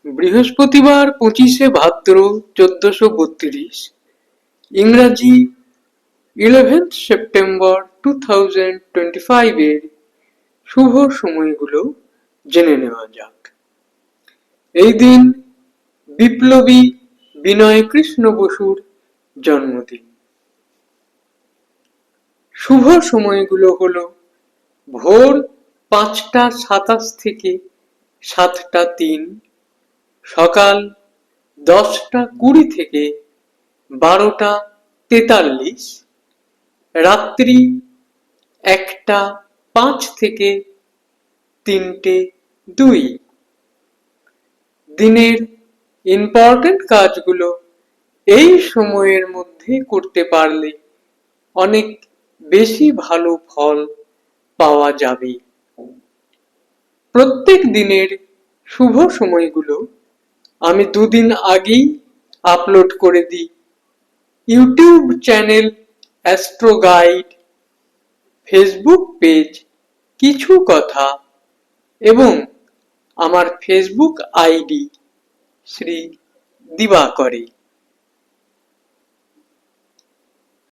বৃহস্পতিবার 25শে ভাদ্র 1432, ইংরাজি 11th September 2025 এর শুভ সময়গুলো জেনে নেওয়া যাক। এই দিন বিপ্লবী বিনয় কৃষ্ণ বসুর জন্মদিন। শুভ সময়গুলো হলো ভোর 5টা 27 থেকে 7টা 3, সকাল 10টা 20 থেকে 12টা 43, রাত্রি 1টা 5 থেকে 3টে2। দিনের ইম্পর্টেন্ট কাজগুলো এই সময়ের মধ্যে করতে পারলে অনেক বেশি ভালো ফল পাওয়া যাবে। প্রত্যেক দিনের শুভ সময়গুলো আমি দুদিন আগেই আপলোড করে দিই YouTube channel astro guide, Facebook page কিছু কথা এবং আমার ফেসবুক আইডি শ্রী দিবাকরে।